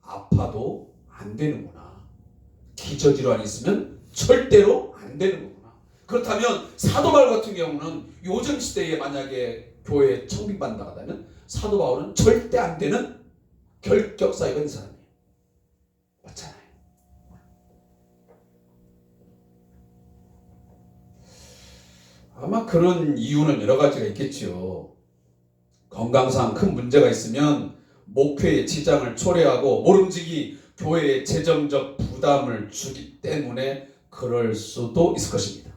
아파도 안 되는구나. 기저질환이 있으면 절대로 안 되는 거구나. 그렇다면 사도 바울 같은 경우는 요즘 시대에 만약에 교회에 청빙받는다 하다면 사도 바울은 절대 안 되는 결격사유가 있는 사람이에요. 맞잖아요. 아마 그런 이유는 여러 가지가 있겠지요. 건강상 큰 문제가 있으면 목회의 지장을 초래하고 모름지기 교회에 재정적 부담을 주기 때문에 그럴 수도 있을 것입니다.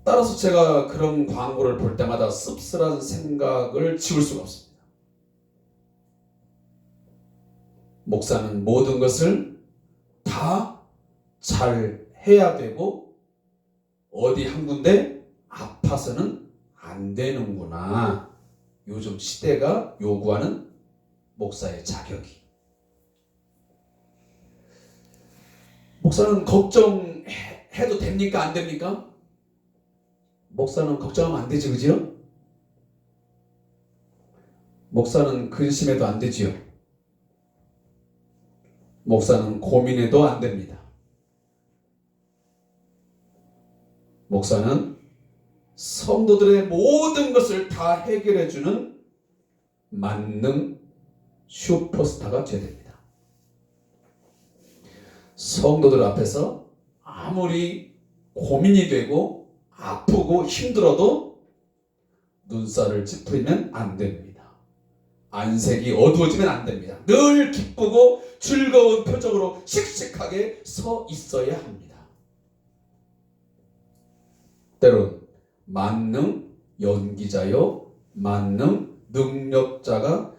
따라서 제가 그런 광고를 볼 때마다 씁쓸한 생각을 지울 수가 없습니다. 목사는 모든 것을 다 잘 해야 되고 어디 한 군데 아파서는 안 되는구나. 요즘 시대가 요구하는 목사의 자격이. 목사는 걱정해도 됩니까? 안 됩니까? 목사는 걱정하면 안 되지, 그죠? 목사는 근심해도 안 되지요. 목사는 고민해도 안 됩니다. 목사는 성도들의 모든 것을 다 해결해주는 만능 슈퍼스타가 되어야 됩니다. 성도들 앞에서 아무리 고민이 되고 아프고 힘들어도 눈살을 찌푸리면 안 됩니다. 안색이 어두워지면 안 됩니다. 늘 기쁘고 즐거운 표정으로 씩씩하게 서 있어야 합니다. 때론 만능 연기자요, 만능 능력자가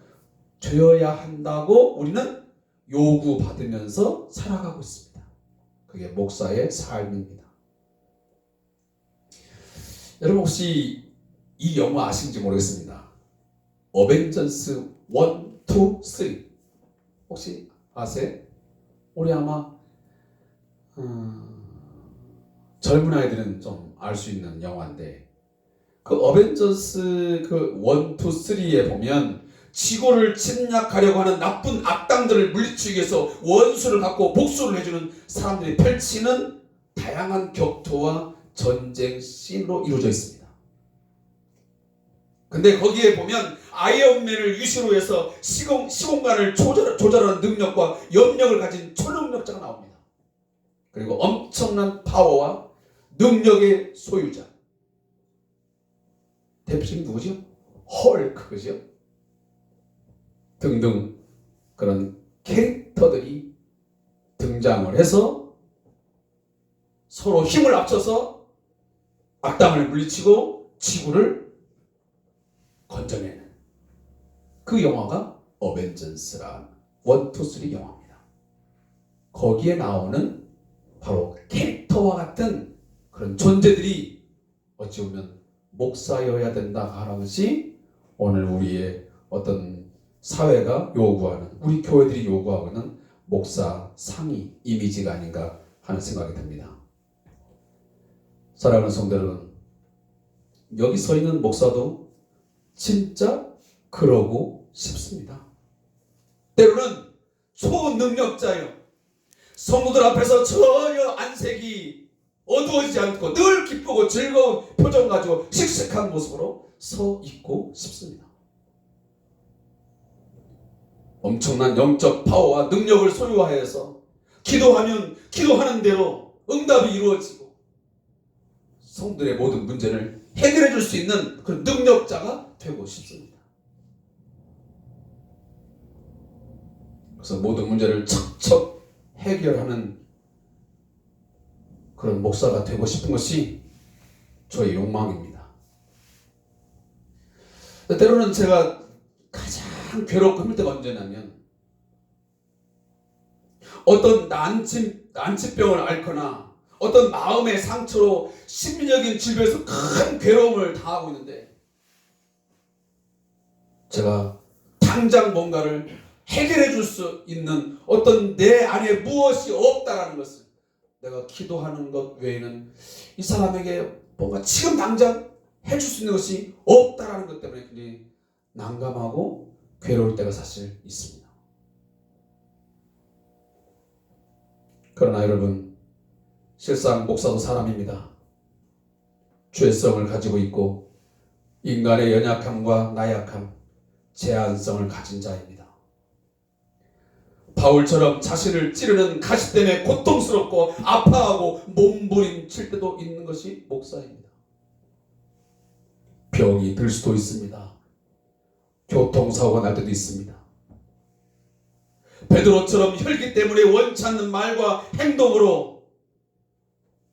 되어야 한다고 우리는 요구받으면서 살아가고 있습니다. 그게 목사의 삶입니다. 여러분 혹시 이 영화 아시는지 모르겠습니다. 어벤져스 1, 2, 3 혹시 아세요? 우리 아마 젊은 아이들은 좀 알 수 있는 영화인데 그 어벤져스 그 1, 2, 3에 보면 지구를 침략하려고 하는 나쁜 악당들을 물리치기 위해서 원수를 갖고 복수를 해주는 사람들이 펼치는 다양한 격투와 전쟁 씬으로 이루어져 있습니다. 근데 거기에 보면 아이언맨을 유시로 해서 시공간을 조절하는 능력과 염력을 가진 초능력자가 나옵니다. 그리고 엄청난 파워와 능력의 소유자. 대표적인 누구죠? 헐크, 그죠? 등등 그런 캐릭터들이 등장을 해서 서로 힘을 합쳐서 악당을 물리치고 지구를 건져내는 그 영화가 어벤져스란 1, 2, 3 영화입니다. 거기에 나오는 바로 캐릭터와 같은 그런 존재들이 어찌 보면 목사여야 된다 하는 것이 오늘 우리의 어떤 사회가 요구하는, 우리 교회들이 요구하고 있는 목사 상위 이미지가 아닌가 하는 생각이 듭니다. 사랑하는 성도 여러분, 여기 서 있는 목사도 진짜 그러고 싶습니다. 때로는 초능력자요, 성도들 앞에서 전혀 안색이 어두워지지 않고 늘 기쁘고 즐거운 표정 가지고 씩씩한 모습으로 서 있고 싶습니다. 엄청난 영적 파워와 능력을 소유하여서 기도하면 기도하는 대로 응답이 이루어지고 성도들의 모든 문제를 해결해 줄 수 있는 그런 능력자가 되고 싶습니다. 그래서 모든 문제를 척척 해결하는 그런 목사가 되고 싶은 것이 저의 욕망입니다. 때로는 제가 가장 괴롭고 힘들 때가 언제냐면 어떤 난치병을 앓거나 어떤 마음의 상처로 심리적인 질병에서 큰 괴로움을 당하고 있는데 제가 당장 뭔가를 해결해 줄 수 있는 어떤 내 안에 무엇이 없다라는 것을 내가 기도하는 것 외에는 이 사람에게 뭔가 지금 당장 해줄 수 있는 것이 없다라는 것 때문에 굉장히 난감하고 괴로울 때가 사실 있습니다. 그러나 여러분, 실상 목사도 사람입니다. 죄성을 가지고 있고 인간의 연약함과 나약함, 제한성을 가진 자입니다. 바울처럼 자신을 찌르는 가시 때문에 고통스럽고 아파하고 몸부림칠 때도 있는 것이 목사입니다. 병이 들 수도 있습니다. 교통사고가 날 때도 있습니다. 베드로처럼 혈기 때문에 원치 않는 말과 행동으로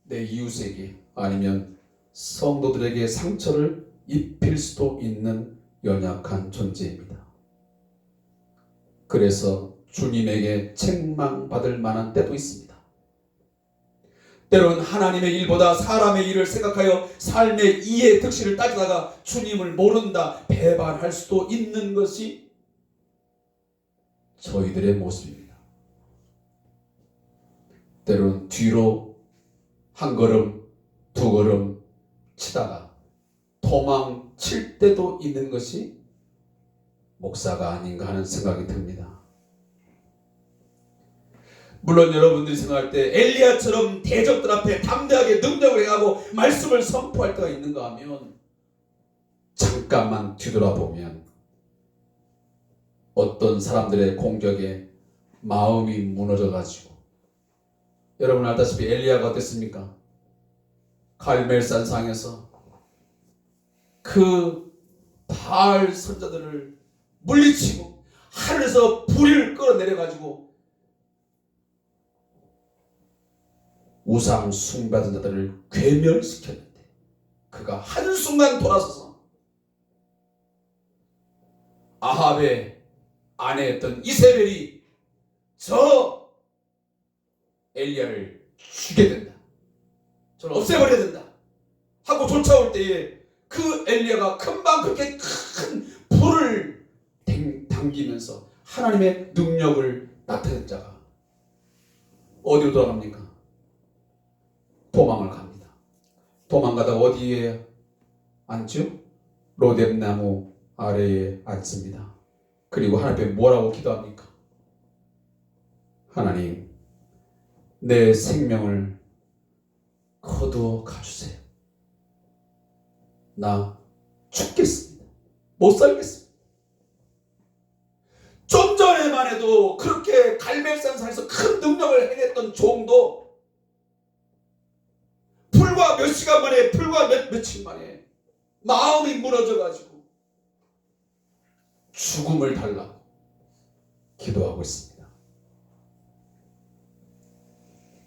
내 이웃에게 아니면 성도들에게 상처를 입힐 수도 있는 연약한 존재입니다. 그래서 주님에게 책망받을 만한 때도 있습니다. 때로는 하나님의 일보다 사람의 일을 생각하여 삶의 이해 득실을 따지다가 주님을 모른다 배반할 수도 있는 것이 저희들의 모습입니다. 때로는 뒤로 한 걸음 두 걸음 치다가 도망칠 때도 있는 것이 목사가 아닌가 하는 생각이 듭니다. 물론 여러분들이 생각할 때 엘리야처럼 대적들 앞에 담대하게 능력을 행하고 말씀을 선포할 때가 있는가 하면 잠깐만 뒤돌아보면 어떤 사람들의 공격에 마음이 무너져가지고, 여러분 알다시피 엘리야가 어땠습니까? 갈멜산 상에서 그 바알 선자들을 물리치고 하늘에서 불을 끌어내려가지고 우상 숭배하던 자들을 괴멸시켰는데 그가 한순간 돌아서서 아합의 아내였던 이세벨이 저 엘리야를 죽여야 된다, 저를 없애버려야 된다 하고 쫓아올 때에 그 엘리야가 금방 그렇게 큰 불을 당기면서 하나님의 능력을 나타낸 자가 어디로 돌아갑니까? 도망을 갑니다. 도망가다가 어디에 앉죠? 로뎀나무 아래에 앉습니다. 그리고 하나님 앞에 뭐라고 기도합니까? 하나님, 내 생명을 거두어 가주세요. 나 죽겠습니다. 못 살겠습니다. 좀 전에만 해도 그렇게 갈멜산산에서 큰 능력을 행했던 종도 불과 몇 시간 만에, 불과 며칠 만에 마음이 무너져가지고 죽음을 달라고 기도하고 있습니다.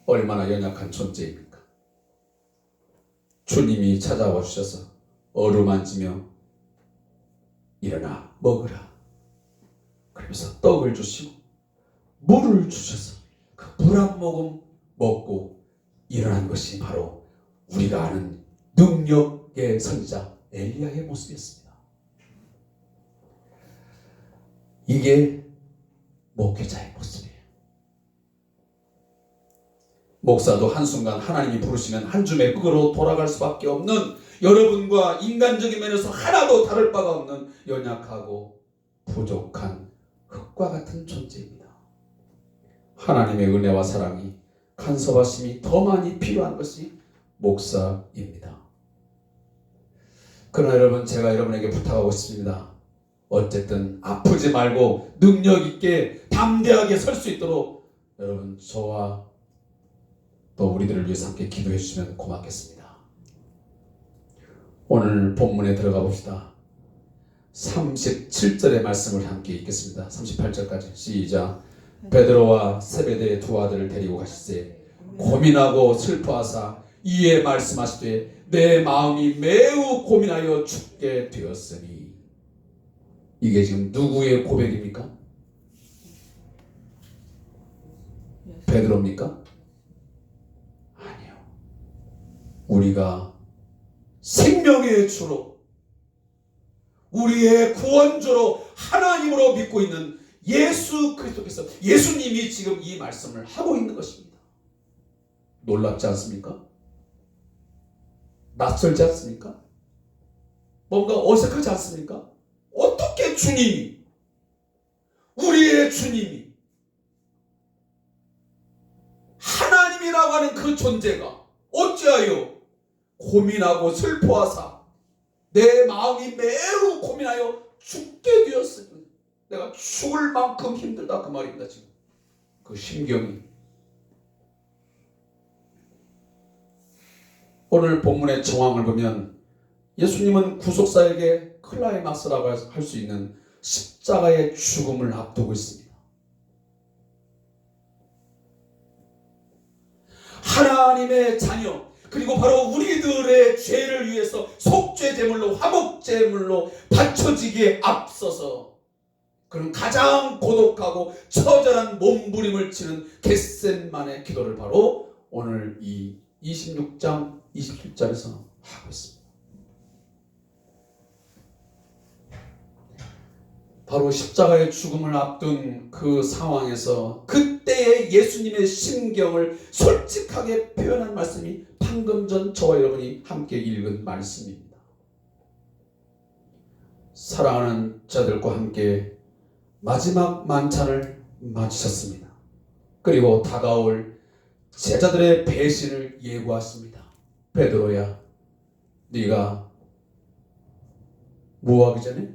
얼마나 연약한 존재입니까? 주님이 찾아와 주셔서 어루만지며 일어나 먹으라 그러면서 떡을 주시고 물을 주셔서 그 물 한 모금 먹고 일어난 것이 바로 우리가 아는 능력의 선지자 엘리야의 모습이었습니다. 이게 목회자의 모습이에요. 목사도 한순간 하나님이 부르시면 한 줌의 흙으로 돌아갈 수밖에 없는, 여러분과 인간적인 면에서 하나도 다를 바가 없는 연약하고 부족한 흙과 같은 존재입니다. 하나님의 은혜와 사랑이, 간섭하심이 더 많이 필요한 것이 목사입니다. 그러나 여러분, 제가 여러분에게 부탁하고 싶습니다. 어쨌든 아프지 말고 능력 있게 담대하게 설 수 있도록 여러분 저와 또 우리들을 위해서 함께 기도해 주시면 고맙겠습니다. 오늘 본문에 들어가 봅시다. 37절의 말씀을 함께 읽겠습니다. 38절까지 시작. 베드로와 세베대의 두 아들을 데리고 가시되 고민하고 슬퍼하사 이에 말씀하시되 내 마음이 매우 고민하여 죽게 되었으니. 이게 지금 누구의 고백입니까? 베드로입니까? 아니요. 우리가 생명의 주로, 우리의 구원주로 하나님으로 믿고 있는 예수 그리스도께서, 예수님이 지금 이 말씀을 하고 있는 것입니다. 놀랍지 않습니까? 낯설지 않습니까? 뭔가 어색하지 않습니까? 어떻게 주님이, 우리의 주님이, 하나님이라고 하는 그 존재가 어찌하여 고민하고 슬퍼하사 내 마음이 매우 고민하여 죽게 되었으니, 내가 죽을 만큼 힘들다, 그 말입니다. 지금 그 심경이. 오늘 본문의 정황을 보면 예수님은 구속사에게 클라이막스라고 할 수 있는 십자가의 죽음을 앞두고 있습니다. 하나님의 자녀, 그리고 바로 우리들의 죄를 위해서 속죄제물로, 화목제물로 바쳐지기에 앞서서 그는 가장 고독하고 처절한 몸부림을 치는 겟셋만의 기도를 바로 오늘 이 26장 27절에서 하고 있습니다. 바로 십자가의 죽음을 앞둔 그 상황에서 그때의 예수님의 심경을 솔직하게 표현한 말씀이 방금 전 저와 여러분이 함께 읽은 말씀입니다. 사랑하는 자들과 함께 마지막 만찬을 마치셨습니다. 그리고 다가올 제자들의 배신을 예고하십니다. 베드로야, 네가 뭐하기 전에?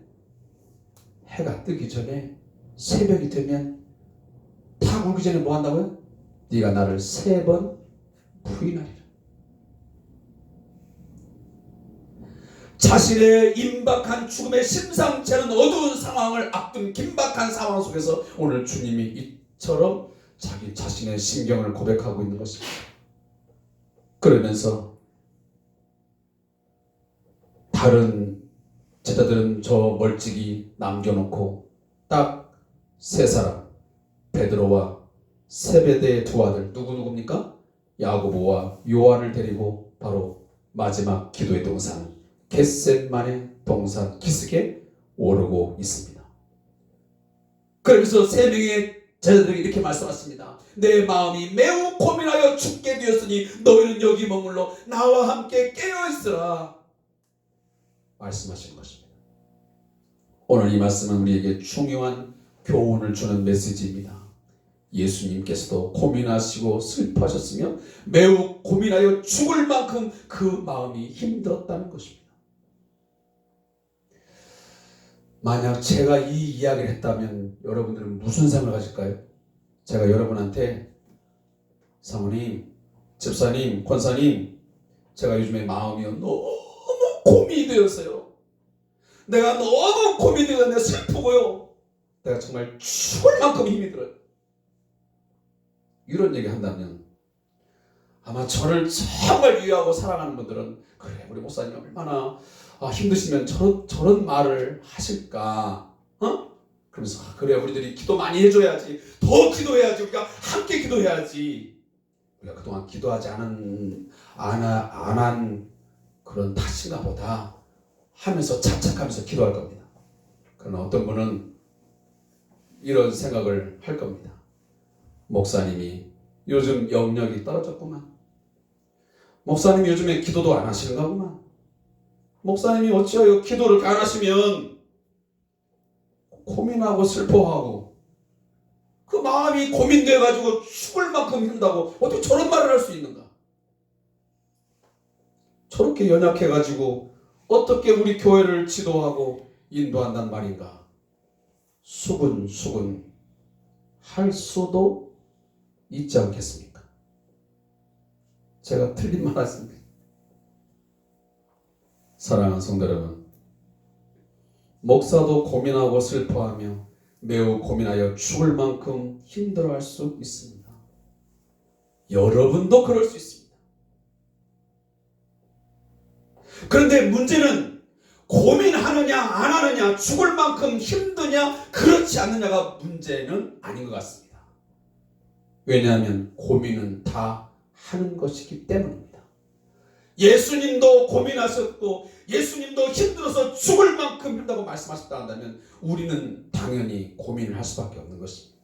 해가 뜨기 전에, 새벽이 되면, 다 굴기 전에 뭐 한다고요? 네가 나를 3번 부인하리라. 자신의 임박한 죽음의 심상치 않은 어두운 상황을 앞둔 긴박한 상황 속에서 오늘 주님이 이처럼 자기 자신의 심경을 고백하고 있는 것입니다. 그러면서 다른 제자들은 저 멀찍이 남겨놓고 딱 3사람, 베드로와 세베대의 2 아들, 누구입니까? 야고보와 요한을 데리고 바로 마지막 기도의 동산 겟셋만의 동산 기슭에 오르고 있습니다. 그러면서 3명의 제자들에게 이렇게 말씀하십니다. 내 마음이 매우 고민하여 죽게 되었으니 너희는 여기 머물러 나와 함께 깨어있으라 말씀하신 것입니다. 오늘 이 말씀은 우리에게 중요한 교훈을 주는 메시지입니다. 예수님께서도 고민하시고 슬퍼하셨으며 매우 고민하여 죽을 만큼 그 마음이 힘들었다는 것입니다. 만약 제가 이 이야기를 했다면 여러분들은 무슨 생각을 가질까요? 제가 여러분한테 사모님, 집사님, 권사님, 제가 요즘에 마음이 너무 고민이 되었어요. 내가 너무 고민이 되어서 내가 슬프고요. 내가 정말 죽을 만큼 힘이 들어요. 이런 얘기 한다면 아마 저를 정말 위하고 사랑하는 분들은 그래, 우리 목사님 얼마나 힘드시면 저런 말을 하실까? 그러면서 그래, 우리들이 기도 많이 해줘야지, 더 기도해야지, 우리가 함께 기도해야지. 우리가 그동안 기도하지 안 한 그런 탓인가 보다 하면서 착착하면서 기도할 겁니다. 그러나 어떤 분은 이런 생각을 할 겁니다. 목사님이 요즘 영역이 떨어졌구만. 목사님이 요즘에 기도도 안 하시는가 보만. 목사님이 어찌하여 기도를 안 하시면 고민하고 슬퍼하고 그 마음이 고민돼가지고 죽을 만큼 힘들다고 어떻게 저런 말을 할 수 있는가? 저렇게 연약해가지고 어떻게 우리 교회를 지도하고 인도한단 말인가? 수근수근 할 수도 있지 않겠습니까? 제가 틀린 말 했습니다. 사랑하는 성도 여러분, 목사도 고민하고 슬퍼하며 매우 고민하여 죽을 만큼 힘들어할 수 있습니다. 여러분도 그럴 수 있습니다. 그런데 문제는 고민하느냐 안 하느냐, 죽을 만큼 힘드냐 그렇지 않느냐가 문제는 아닌 것 같습니다. 왜냐하면 고민은 다 하는 것이기 때문입니다. 예수님도 고민하셨고 예수님도 힘들어서 죽을 만큼 힘들다고 말씀하셨다 한다면 우리는 당연히 고민을 할 수밖에 없는 것입니다.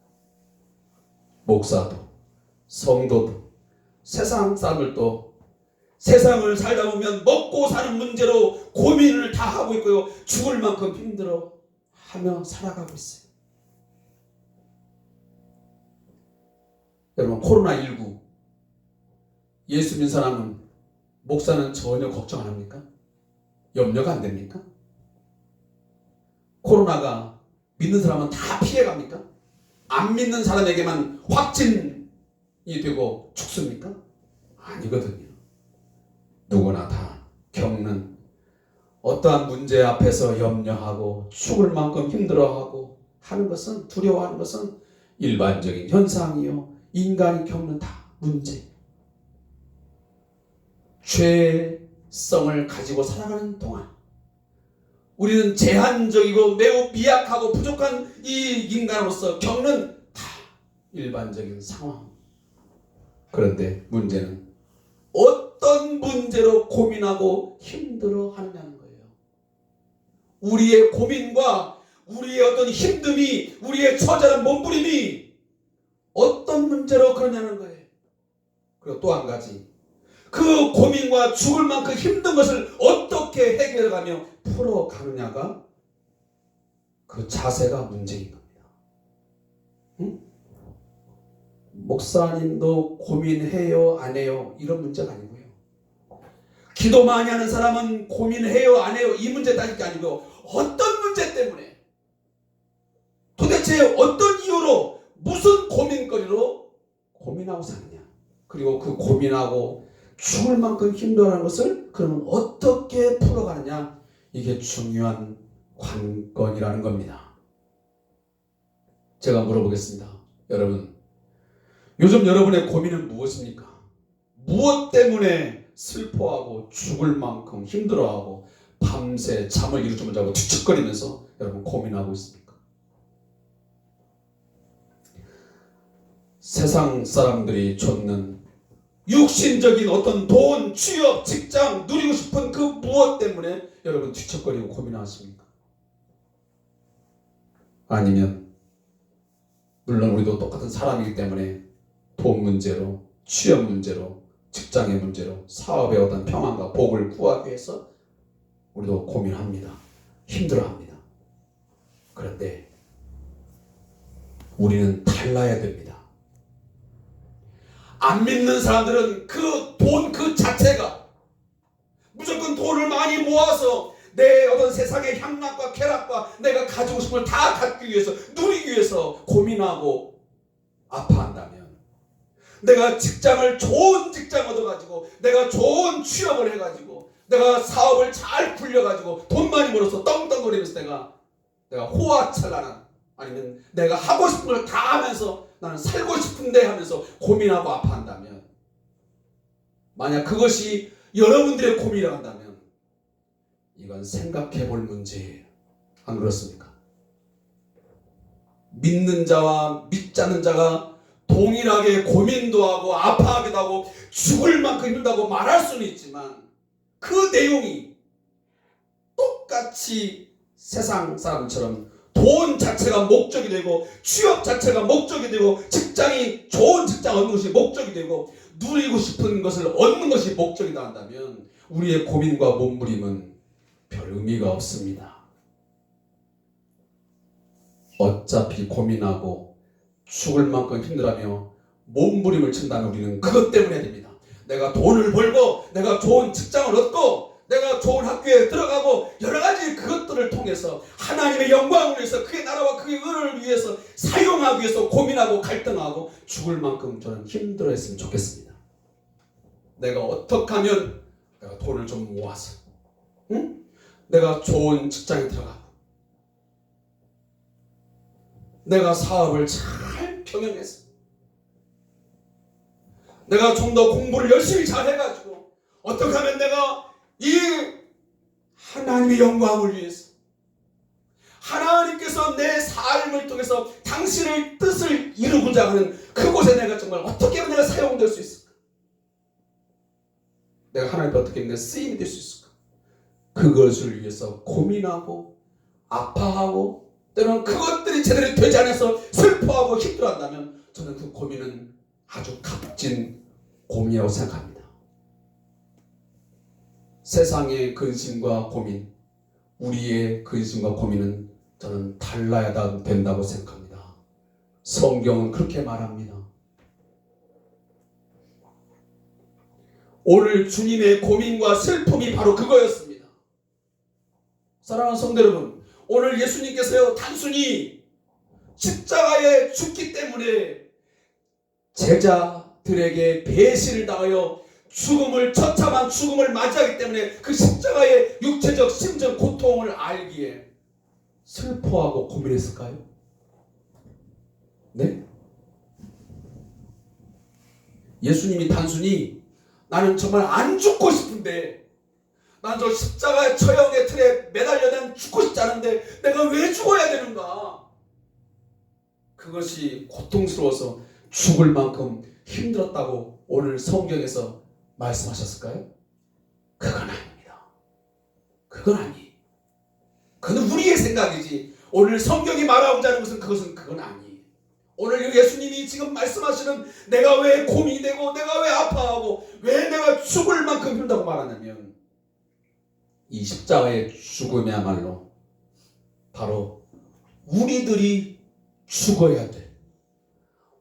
목사도, 성도도, 세상 사람들도 세상을 살다 보면 먹고 사는 문제로 고민을 다 하고 있고요. 죽을 만큼 힘들어 하며 살아가고 있어요. 여러분, 코로나19 예수 믿는 사람은, 목사는 전혀 걱정 안 합니까? 염려가 안 됩니까? 코로나가 믿는 사람은 다 피해갑니까? 안 믿는 사람에게만 확진이 되고 죽습니까? 아니거든요. 누구나 다 겪는 어떠한 문제 앞에서 염려하고 죽을 만큼 힘들어하고 하는 것은, 두려워하는 것은 일반적인 현상이요, 인간이 겪는 다 문제. 죄성을 가지고 살아가는 동안 우리는 제한적이고 매우 미약하고 부족한 이 인간으로서 겪는 다 일반적인 상황. 그런데 문제는 어떤 문제로 고민하고 힘들어 하느냐는 거예요. 우리의 고민과 우리의 어떤 힘듦이, 우리의 처절한 몸부림이 어떤 문제로 그러냐는 거예요. 그리고 또 한 가지, 그 고민과 죽을 만큼 힘든 것을 어떻게 해결하며 풀어가느냐가, 그 자세가 문제인 겁니다. 응? 목사님도 고민해요, 안 해요? 이런 문제가 아니고요. 기도 많이 하는 사람은 고민해요, 안 해요? 이 문제 따질 게 아니고, 어떤 문제 때문에, 도대체 어떤 이유로, 무슨 고민거리로 고민하고 사느냐. 그리고 그 고민하고 죽을 만큼 힘들어하는 것을 그러면 어떻게 풀어가느냐. 이게 중요한 관건이라는 겁니다. 제가 물어보겠습니다. 여러분, 요즘 여러분의 고민은 무엇입니까? 무엇 때문에 슬퍼하고 죽을 만큼 힘들어하고 밤새 잠을 이루지 못하고 뒤척거리면서 여러분 고민하고 있습니까? 세상 사람들이 쫓는 육신적인 어떤 돈, 취업, 직장, 누리고 싶은 그 무엇 때문에 여러분 뒤척거리고 고민하십니까? 아니면 물론 우리도 똑같은 사람이기 때문에 돈 문제로, 취업 문제로, 직장의 문제로, 사업의 어떤 평안과 복을 구하기 위해서 우리도 고민합니다. 힘들어합니다. 그런데 우리는 달라야 됩니다. 안 믿는 사람들은 그 돈 그 자체가, 무조건 돈을 많이 모아서 내 어떤 세상의 향락과 쾌락과 내가 가지고 싶은 걸 다 갖기 위해서, 누리기 위해서 고민하고 아파한다면, 내가 직장을, 좋은 직장 얻어가지고, 내가 좋은 취업을 해가지고, 내가 사업을 잘 굴려가지고 돈 많이 벌어서 떵떵거리면서 내가 호화찬란한, 아니면 내가 하고 싶은 걸 다 하면서 나는 살고 싶은데 하면서 고민하고 아파한다면, 만약 그것이 여러분들의 고민이라고 한다면 이건 생각해 볼 문제예요. 안 그렇습니까? 믿는 자와 믿지 않는 자가 동일하게 고민도 하고 아파하기도 하고 죽을 만큼 힘들다고 말할 수는 있지만, 그 내용이 똑같이 세상 사람처럼 돈 자체가 목적이 되고, 취업 자체가 목적이 되고, 직장이, 좋은 직장 얻는 것이 목적이 되고, 누리고 싶은 것을 얻는 것이 목적이다 한다면 우리의 고민과 몸부림은 별 의미가 없습니다. 어차피 고민하고 죽을 만큼 힘들어하며 몸부림을 친다면 우리는 그것 때문에 해야 됩니다. 내가 돈을 벌고, 내가 좋은 직장을 얻고, 내가 좋은 학교에 들어가고, 여러 가지 그것들을 통해서 하나님의 영광을 위해서, 그의 나라와 그의 의를 위해서 사용하기 위해서 고민하고 갈등하고 죽을 만큼 저는 힘들어했으면 좋겠습니다. 내가 어떻게 하면 내가 돈을 좀 모아서, 응? 내가 좋은 직장에 들어가고, 내가 사업을 잘 병행해서, 내가 좀 더 공부를 열심히 잘 해가지고, 어떻게 하면 내가 이 하나님의 영광을 위해서, 하나님께서 내 삶을 통해서 당신의 뜻을 이루고자 하는 그곳에 내가 정말 어떻게 하면 내가 사용될 수 있을까? 내가 하나님께 어떻게 하면 쓰임이 될 수 있을까? 그것을 위해서 고민하고 아파하고, 때로는 그것들이 제대로 되지 않아서 슬퍼하고 힘들어한다면 저는 그 고민은 아주 값진 고민이라고 생각합니다. 세상의 근심과 고민, 우리의 근심과 고민은 저는 달라야 된다고 생각합니다. 성경은 그렇게 말합니다. 오늘 주님의 고민과 슬픔이 바로 그거였습니다. 사랑하는 성도 여러분, 오늘 예수님께서요 단순히 십자가에 죽기 때문에 제자들에게 배신을 당하여 처참한 죽음을 맞이하기 때문에 그 십자가의 육체적 심정 고통을 알기에 슬퍼하고 고민했을까요? 네? 예수님이 단순히 나는 정말 안 죽고 싶은데, 난 저 십자가의 처형의 틀에 매달려 난 죽고 싶지 않은데 내가 왜 죽어야 되는가? 그것이 고통스러워서 죽을 만큼 힘들었다고 오늘 성경에서 말씀하셨을까요? 그건 아닙니다. 그건 아니. 그건 우리의 생각이지. 오늘 성경이 말하고자 하는 것은 그건 아니. 오늘 예수님이 지금 말씀하시는 내가 왜 고민이 되고 내가 왜 아파하고 왜 내가 죽을 만큼 힘들다고 말하냐면, 이 십자가의 죽음이야말로 바로 우리들이 죽어야 돼.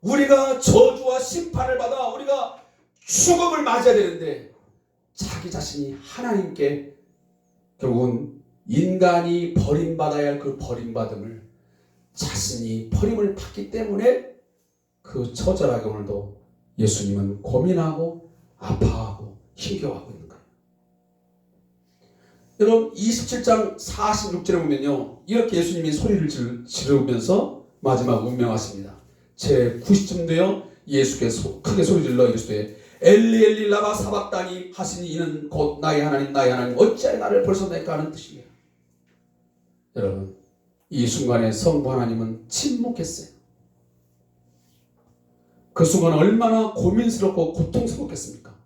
우리가 저주와 심판을 받아 우리가 죽음을 맞아야 되는데, 자기 자신이 하나님께 결국은 인간이 버림받아야 할 그 버림받음을 자신이 버림을 받기 때문에 그 처절하게 오늘도 예수님은 고민하고 아파하고 힘겨워하고 있는 거예요. 여러분 27장 46절에 보면요, 이렇게 예수님이 소리를 지르면서 마지막 운명하십니다. 제 90쯤 되어 예수께서 크게 소리 질러 이르시되 엘리 엘리 라마 사박다니 하시니 이는 곧 나의 하나님 나의 하나님 어찌하여 나를 버리셨나이까 하는 뜻이에요. 여러분 이 순간에 성부 하나님은 침묵했어요. 그 순간 얼마나 고민스럽고 고통스럽겠습니까?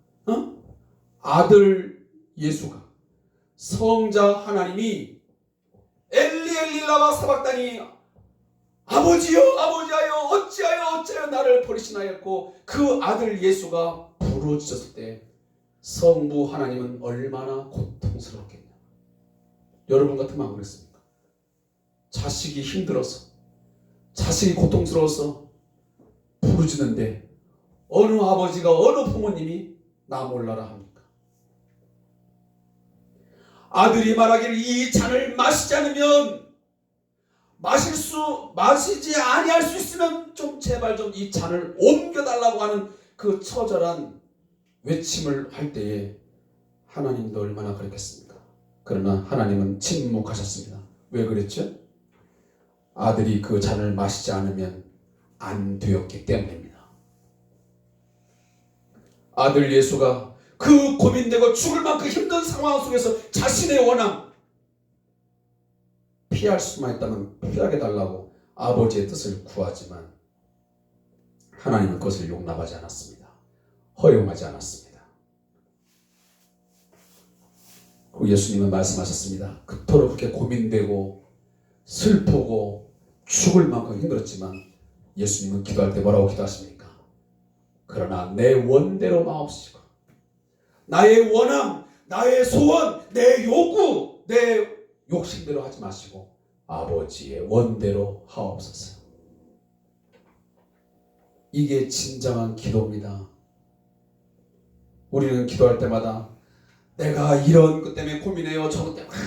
아들 예수가, 성자 하나님이 엘리 엘리 라마 사박다니 아버지여 아버지하여 어찌하여 나를 버리시나요 했고, 그 아들 예수가 부르짖었을 때 성부 하나님은 얼마나 고통스럽겠냐. 여러분 같으면 안 그랬습니까? 자식이 힘들어서, 자식이 고통스러워서 부르짖는데 어느 아버지가 어느 부모님이 나 몰라라 합니까? 아들이 말하기를 이 잔을 마시지 않으면 마시지 아니할 수 있으면 좀 제발 좀 이 잔을 옮겨달라고 하는 그 처절한 외침을 할 때에 하나님도 얼마나 그랬겠습니까? 그러나 하나님은 침묵하셨습니다. 왜 그랬죠? 아들이 그 잔을 마시지 않으면 안 되었기 때문입니다. 아들 예수가 그 고민되고 죽을 만큼 힘든 상황 속에서 자신의 원함, 피할 수만 있다면 피하게 달라고 아버지의 뜻을 구하지만 하나님은 그것을 용납하지 않았습니다. 허용하지 않았습니다. 그 예수님은 말씀하셨습니다. 그토록 그렇게 고민되고 슬프고 죽을 만큼 힘들었지만 예수님은 기도할 때 뭐라고 기도하십니까? 그러나 내 원대로 마옵시고, 나의 원함, 나의 소원, 내 요구, 내 욕심대로 하지 마시고 아버지의 원대로 하옵소서. 이게 진정한 기도입니다. 우리는 기도할 때마다 내가 이런 것 때문에 고민해요, 저것 때문에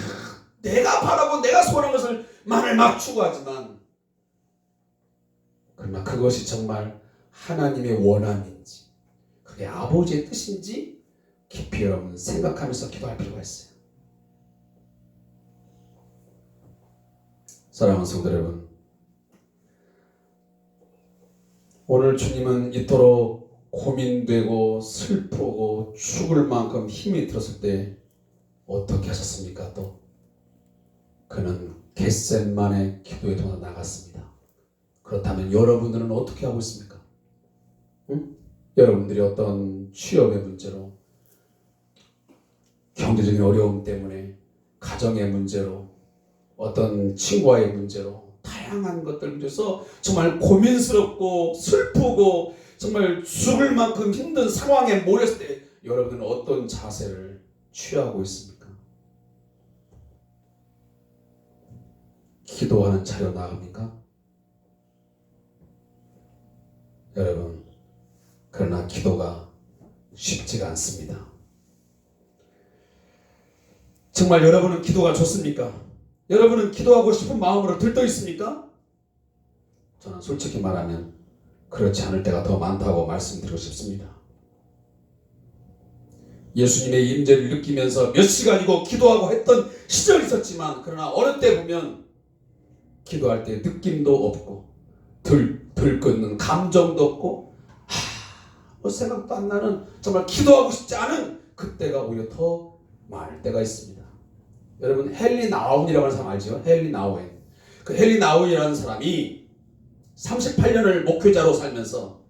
내가 바라고 내가 소원한 것을 만을 막 추구하지만, 그러나 그것이 정말 하나님의 원함인지 그게 아버지의 뜻인지 깊이 여러분 생각하면서 기도할 필요가 있어요. 사랑하는 성도 여러분, 오늘 주님은 이토록 고민되고 슬프고 죽을 만큼 힘이 들었을 때 어떻게 하셨습니까? 또 그는 겟셋만의 기도에 통해 나갔습니다. 그렇다면 여러분들은 어떻게 하고 있습니까? 응? 여러분들이 어떤 취업의 문제로, 경제적인 어려움 때문에, 가정의 문제로, 어떤 친구와의 문제로, 다양한 것들 문제에서 정말 고민스럽고 슬프고 정말 죽을 만큼 힘든 상황에 몰렸을 때 여러분은 어떤 자세를 취하고 있습니까? 기도하는 자리로 나갑니까? 여러분, 그러나 기도가 쉽지가 않습니다. 정말 여러분은 기도가 좋습니까? 여러분은 기도하고 싶은 마음으로 들떠 있습니까? 저는 솔직히 말하면 그렇지 않을 때가 더 많다고 말씀드리고 싶습니다. 예수님의 임재를 느끼면서 몇 시간이고 기도하고 했던 시절이 있었지만, 그러나 어느 때 보면 기도할 때 느낌도 없고 들끓는 감정도 없고 뭐 생각도 안 나는, 정말 기도하고 싶지 않은 그때가 오히려 더 많을 때가 있습니다. 여러분, 헨리 나우인이라고 하는 사람 알죠? 헨리 나우인. 그 헨리 나우인이라는 사람이 38년을 목회자로 살면서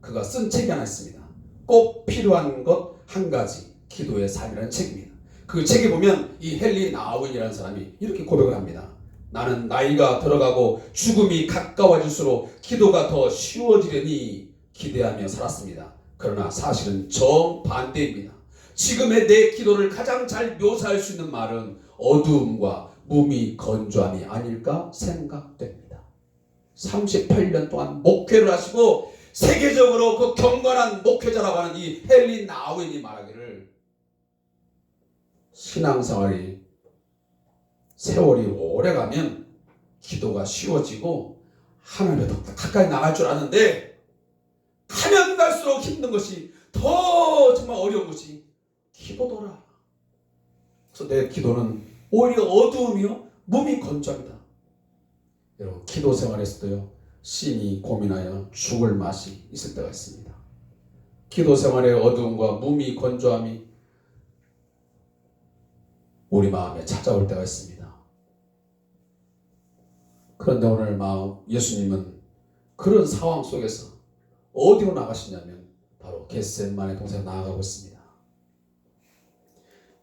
그가 쓴 책이 하나 있습니다. 꼭 필요한 것 한 가지, 기도의 삶이라는 책입니다. 그 책에 보면 이 헨리 나우인이라는 사람이 이렇게 고백을 합니다. 나는 나이가 들어가고 죽음이 가까워질수록 기도가 더 쉬워지려니 기대하며 살았습니다. 그러나 사실은 정반대입니다. 지금의 내 기도를 가장 잘 묘사할 수 있는 말은 어두움과 무미건조함이 아닐까 생각됩니다. 38년 동안 목회를 하시고 세계적으로 그 경건한 목회자라고 하는 이 헨리 나우인이 말하기를, 신앙생활이 세월이 오래가면 기도가 쉬워지고 하나님에 더 가까이 나갈 줄 아는데, 가면 갈수록 힘든 것이, 더 정말 어려운 것이 기도더라. 그래서 내 기도는 오히려 어두움이요 몸이 건조합니다. 여러분, 기도 생활에서도요 심히 고민하여 죽을 맛이 있을 때가 있습니다. 기도 생활의 어두움과 무미 건조함이 우리 마음에 찾아올 때가 있습니다. 그런데 오늘 예수님은 그런 상황 속에서 어디로 나가시냐면 바로 겟세마네 동산에 나아가고 있습니다.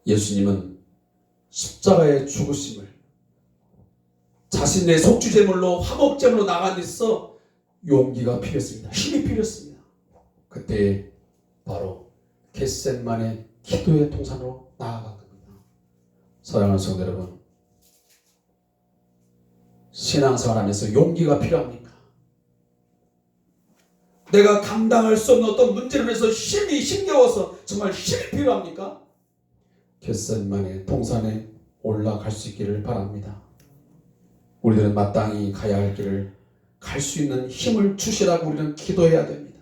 예수님은 십자가의 죽으심을 자신의 속주제물로 화목제물로 나간 데 있어 용기가 필요했습니다. 힘이 필요했습니다. 그때 바로 겟세마네 기도의 동산으로 나아간 겁니다. 사랑하는 성도 여러분, 신앙생활하면서 용기가 필요합니까? 내가 감당할 수 없는 어떤 문제를 위해서 힘이 힘겨워서 정말 힘이 필요합니까? 겟세마네 동산에 올라갈 수 있기를 바랍니다. 우리들은 마땅히 가야 할 길을 갈 수 있는 힘을 주시라고 우리는 기도해야 됩니다.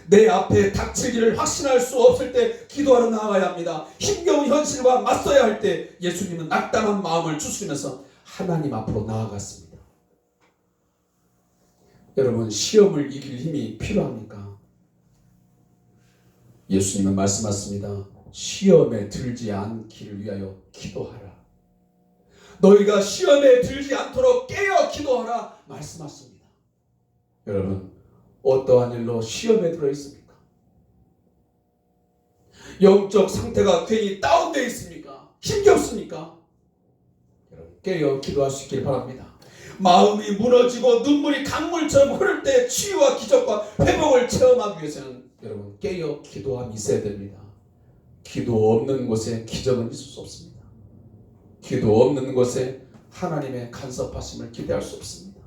내 앞에 닥칠 길을 확신할 수 없을 때 기도하러 나아가야 합니다. 힘겨운 현실과 맞서야 할 때 예수님은 낙담한 마음을 주시면서 하나님 앞으로 나아갔습니다. 여러분, 시험을 이길 힘이 필요합니까? 예수님은 말씀하셨습니다. 시험에 들지 않기를 위하여 기도하라. 너희가 시험에 들지 않도록 깨어 기도하라 말씀하십니다. 여러분, 어떠한 일로 시험에 들어 있습니까? 영적 상태가 괜히 다운되어 있습니까? 힘겹습니까? 여러분, 깨어 기도할 수 있길 바랍니다. 마음이 무너지고 눈물이 강물처럼 흐를 때 치유와 기적과 회복을 체험하기 위해서는 여러분, 깨어 기도함이 있어야 됩니다. 기도 없는 곳에 기적은 있을 수 없습니다. 기도 없는 곳에 하나님의 간섭하심을 기대할 수 없습니다.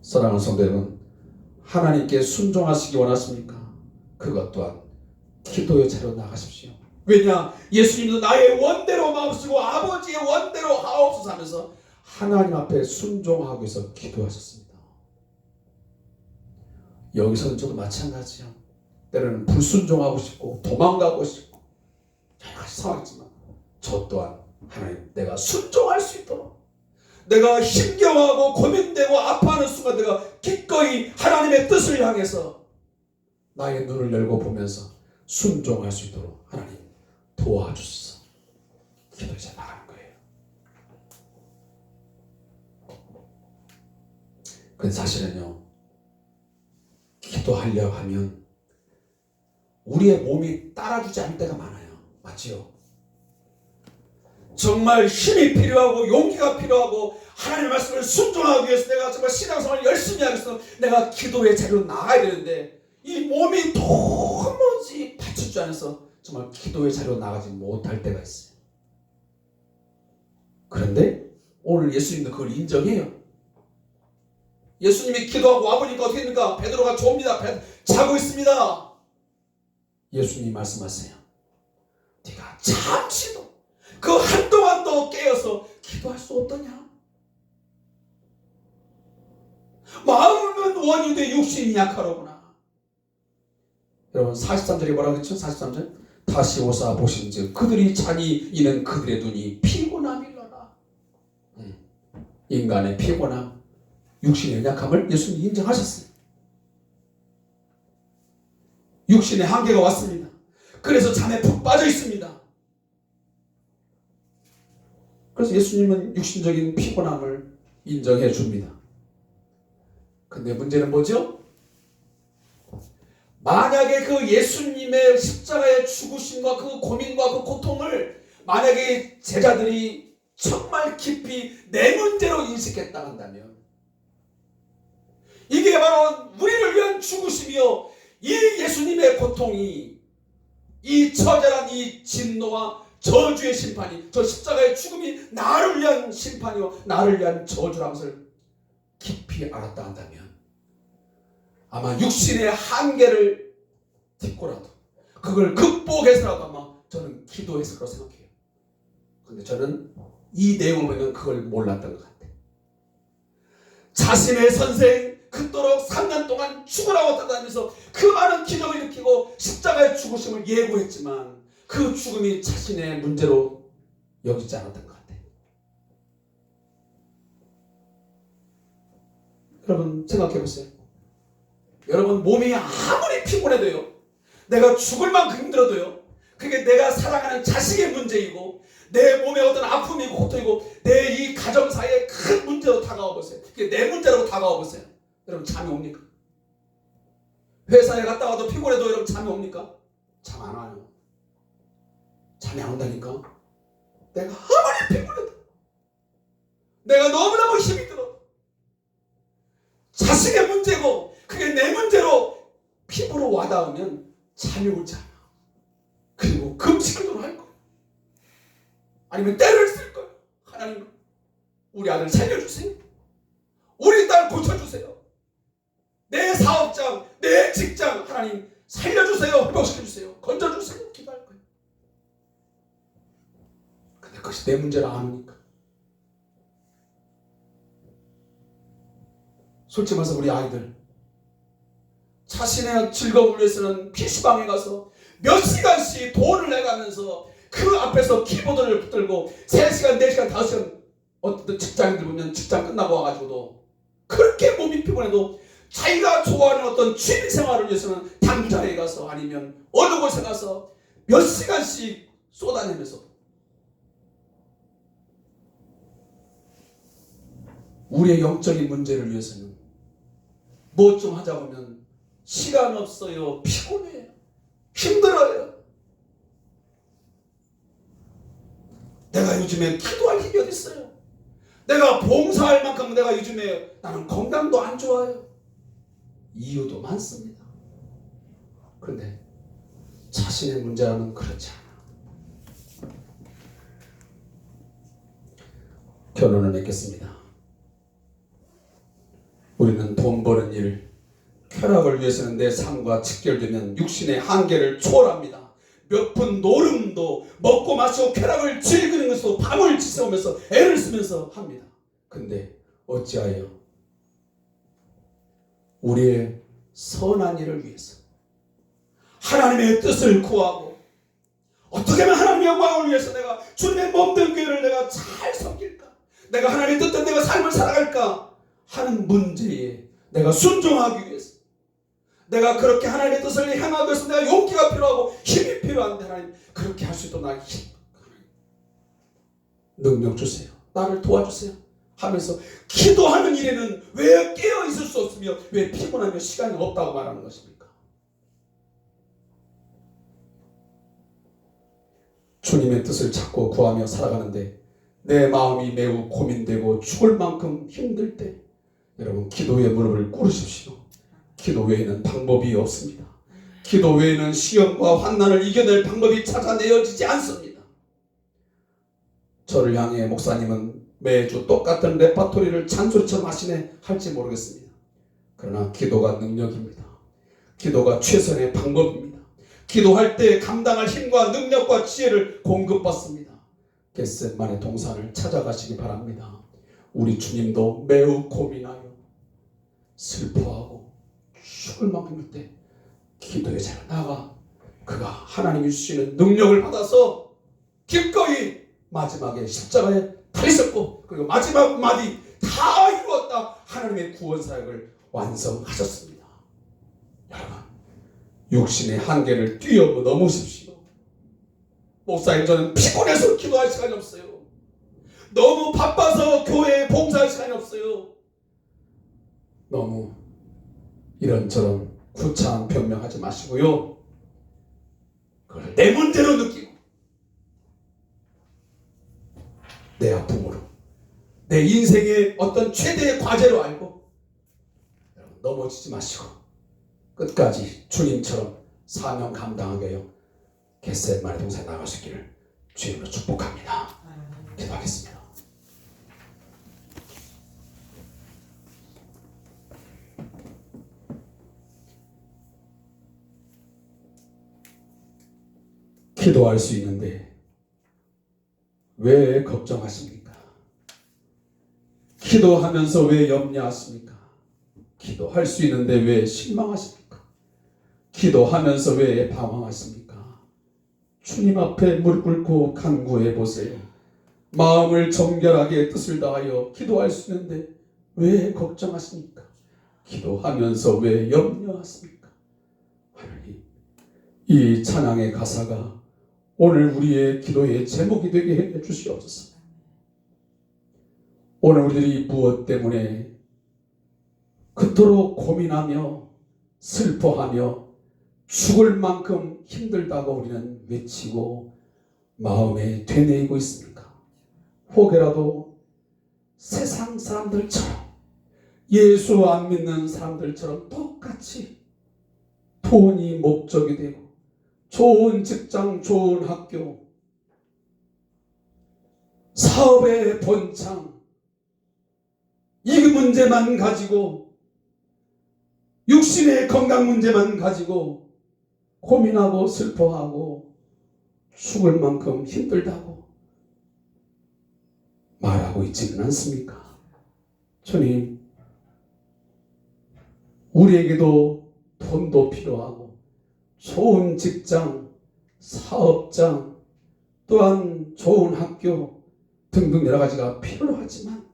사랑하는 성도 여러분, 하나님께 순종하시기 원하십니까? 그것 또한 기도의 자리로 나가십시오. 왜냐? 예수님도 나의 원대로 마음쓰고 아버지의 원대로 하옵소서 하면서 하나님 앞에 순종하고 있어 기도하셨습니다. 여기서는 저도 마찬가지요. 때로는 불순종하고 싶고 도망가고 싶고 여러 가지 상황이지만 저 또한 하나님, 내가 순종할 수 있도록, 내가 힘겨워하고 고민되고 아파하는 순간 내가 기꺼이 하나님의 뜻을 향해서 나의 눈을 열고 보면서 순종할 수 있도록 하나님 도와주소서. 기도해서 나가는 거예요. 근데 사실은요, 기도하려고 하면 우리의 몸이 따라주지 않을 때가 많아요. 맞지요? 정말 힘이 필요하고 용기가 필요하고 하나님의 말씀을 순종하기 위해서 내가 정말 신앙생활을 열심히 하기 위해서 내가 기도의 자리로 나가야 되는데 이 몸이 도무지 받쳐주지 않아서 정말 기도의 자리로 나가지 못할 때가 있어요. 그런데 오늘 예수님도 그걸 인정해요. 예수님이 기도하고 와보니까 어떻게 됩니까? 베드로가 좁니다. 자고 있습니다. 예수님이 말씀하세요. 네가 잠시도 그 한동안도 깨어서 기도할 수 없더냐? 마음은 원유대 육신이 약하로구나. 여러분 43절에 뭐라고 했죠? 43절 다시 오사 보신즉 그들이 자니 이는 그들의 눈이 피곤함이로라. 인간의 피곤함, 육신의 약함을 예수님이 인정하셨어요. 육신의 한계가 왔습니다. 그래서 잠에 푹 빠져 있습니다. 그래서 예수님은 육신적인 피곤함을 인정해 줍니다. 근데 문제는 뭐죠? 만약에 그 예수님의 십자가의 죽으심과 그 고민과 그 고통을 만약에 제자들이 정말 깊이 내 문제로 인식했다 한다면 이게 바로 우리를 위한 죽으심이요 이 예수님의 고통이 이 처절한 이 진노와 저주의 심판이 저 십자가의 죽음이 나를 위한 심판이요 나를 위한 저주라는 것을 깊이 알았다 한다면 아마 육신의 한계를 딛고라도 그걸 극복해서라도 아마 저는 기도했을 거라고 생각해요. 그런데 저는 이 내용을 보면 그걸 몰랐던 것 같아요. 자신의 선생 그토록 3년 동안 죽으라고 따다니면서 그 많은 기적을 일으키고 십자가의 죽으심을 예고했지만 그 죽음이 자신의 문제로 여기지 않았던 것 같아요. 여러분 생각해 보세요. 여러분 몸이 아무리 피곤해도요 내가 죽을 만큼 힘들어도요 그게 내가 사랑하는 자식의 문제이고 내 몸에 어떤 아픔이고 고통이고 내 이 가정 사이에 큰 문제로 다가와 보세요. 그게 내 문제라고 다가와 보세요. 여러분 잠이 옵니까? 회사에 갔다 와도 피곤해도 여러분 잠이 옵니까? 잠 안 와요. 잠이 안 온다니까. 내가 아무리 피곤해도 내가 너무너무 힘이 들어 자식의 문제고 그게 내 문제로 피부로 와닿으면 잠이 오지 않아. 그리고 금식기도를 할 거예요. 아니면 때를 쓸 거예요. 하나님 우리 아들 살려주세요. 우리 딸 고쳐주세요. 내 사업장 내 직장 하나님 살려주세요. 회복시켜주세요. 건져주세요. 기도할 거예요. 근데 그것이 내 문제라 안 오니까 솔직히 말해서 우리 아이들 자신의 즐거움을 위해서는 PC방에 가서 몇 시간씩 돈을 내가면서 그 앞에서 키보드를 붙들고 3시간, 4시간, 5시간 어떤 직장인들 보면 직장 끝나고 와가지고도 그렇게 몸이 피곤해도 자기가 좋아하는 어떤 취미생활을 위해서는 당자에 가서 아니면 어느 곳에 가서 몇 시간씩 쏟아내면서 우리의 영적인 문제를 위해서는 뭐 좀 하자 보면 시간 없어요. 피곤해요. 힘들어요. 내가 요즘에 기도할 힘이 어디 있어요? 내가 봉사할 만큼 내가 요즘에 나는 건강도 안 좋아요. 이유도 많습니다. 그런데 자신의 문제라면 그렇지 않아. 결론을 맺겠습니다. 우리는 돈 버는 일, 쾌락을 위해서는 내 삶과 직결되면 육신의 한계를 초월합니다. 몇 분 노름도 먹고 마시고 쾌락을 즐기는 것도 밤을 지새우면서 애를 쓰면서 합니다. 근데 어찌하여 우리의 선한 일을 위해서 하나님의 뜻을 구하고 어떻게 하면 하나님의 영광을 위해서 내가 주님의 몸된 교회를 내가 잘 섬길까? 내가 하나님의 뜻대로 내가 삶을 살아갈까? 하는 문제에 내가 순종하기 위해서 내가 그렇게 하나님의 뜻을 향하기 위해서 내가 용기가 필요하고 힘이 필요한데 하나님 그렇게 할 수 있도록 나에게 능력 주세요. 나를 도와주세요. 하면서 기도하는 일에는 왜 깨어 있을 수 없으며 왜 피곤하며 시간이 없다고 말하는 것입니까? 주님의 뜻을 찾고 구하며 살아가는데 내 마음이 매우 고민되고 죽을 만큼 힘들 때 여러분 기도의 무릎을 꿇으십시오. 기도 외에는 방법이 없습니다. 기도 외에는 시험과 환난을 이겨낼 방법이 찾아내어지지 않습니다. 저를 향해 목사님은 매주 똑같은 레파토리를 잔소리처럼 하시네 할지 모르겠습니다. 그러나 기도가 능력입니다. 기도가 최선의 방법입니다. 기도할 때 감당할 힘과 능력과 지혜를 공급받습니다. 겟셋만의 동산을 찾아가시기 바랍니다. 우리 주님도 매우 고민하여 슬퍼하고 죽을 만큼일 때 기도의 자리에 나가 그가 하나님이 주시는 능력을 받아서 기꺼이 마지막에 십자가에 달리셨고 그리고 마지막 마디 다 이루었다 하나님의 구원 사역을 완성하셨습니다. 여러분, 육신의 한계를 뛰어넘으십시오. 목사님, 저는 피곤해서 기도할 시간이 없어요. 너무 바빠서 교회에 봉사할 시간이 없어요. 너무 이런저런 구차한 변명하지 마시고요. 그걸 내 문제로 느끼고 내 아픔으로 내 인생의 어떤 최대의 과제로 알고 넘어지지 마시고 끝까지 주님처럼 사명 감당하게 하여 겟셋만의 동산에 나가시기를 주님으로 축복합니다. 기도하겠습니다. 기도할 수 있는데 왜 걱정하십니까? 기도하면서 왜 염려하십니까? 기도할 수 있는데 왜 실망하십니까? 기도하면서 왜 방황하십니까? 주님 앞에 무릎 꿇고 간구해 보세요. 마음을 정결하게 뜻을 다하여 기도할 수 있는데 왜 걱정하십니까? 기도하면서 왜 염려하십니까? 하나님, 이 찬양의 가사가 오늘 우리의 기도의 제목이 되게 해 주시옵소서. 오늘 우리들이 무엇 때문에 그토록 고민하며 슬퍼하며 죽을 만큼 힘들다고 우리는 외치고 마음에 되뇌이고 있습니까? 혹여라도 세상 사람들처럼 예수 안 믿는 사람들처럼 똑같이 돈이 목적이 되고 좋은 직장, 좋은 학교, 사업의 번창, 이 문제만 가지고 육신의 건강 문제만 가지고 고민하고 슬퍼하고 죽을 만큼 힘들다고 말하고 있지는 않습니까? 주님, 우리에게도 돈도 필요하고 좋은 직장, 사업장, 또한 좋은 학교 등등 여러 가지가 필요하지만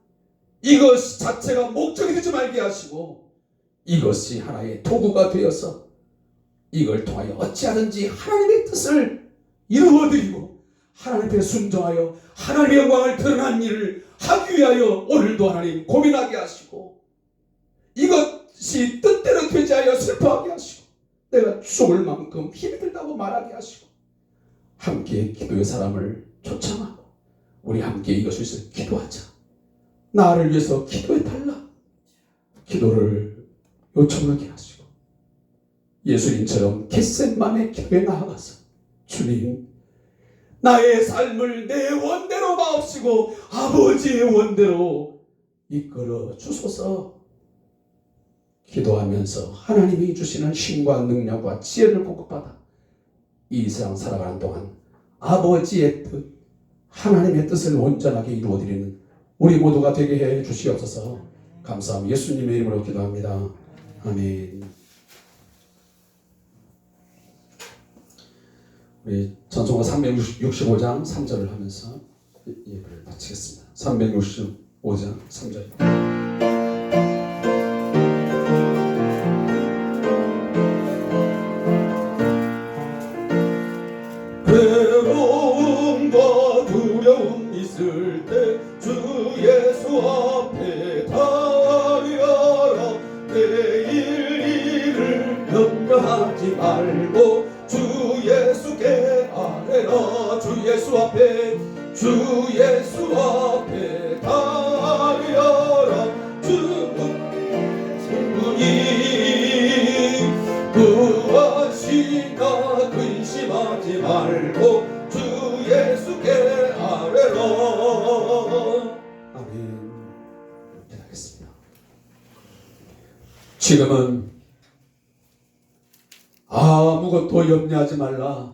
이것 자체가 목적이 되지 말게 하시고 이것이 하나의 도구가 되어서 이걸 통하여 어찌하든지 하나님의 뜻을 이루어드리고 하나님 앞에 순종하여 하나님의 영광을 드러난 일을 하기 위하여 오늘도 하나님 고민하게 하시고 이것이 뜻대로 되지 하여 슬퍼하게 하시고 내가 죽을 만큼 힘이 들다고 말하게 하시고 함께 기도의 사람을 초청하고 우리 함께 이것을 위해서 기도하자. 나를 위해서 기도해달라. 기도를 요청하게 하시고 예수님처럼 겟셋만의 기도에 나아가서 주님, 나의 삶을 내 원대로 마옵시고 아버지의 원대로 이끌어 주소서. 기도하면서 하나님이 주시는 힘과 능력과 지혜를 공급받아 이 세상 살아가는 동안 아버지의 뜻, 하나님의 뜻을 온전하게 이루어드리는 우리 모두가 되게 해 주시옵소서. 감사합니다. 예수님의 이름으로 기도합니다. 아멘. 우리 전송가 365장 3절을 하면서 예배를 마치겠습니다. 365장 3절. 괴로움과 두려움 있을 때 주 예수 앞에 달려라. 내일 일을 염려하지 말고 주 예수께 아뢰라. 주 예수 앞에 달려라. 주문이 구하시 하겠습니다. 지금은 아무것도 염려하지 말라.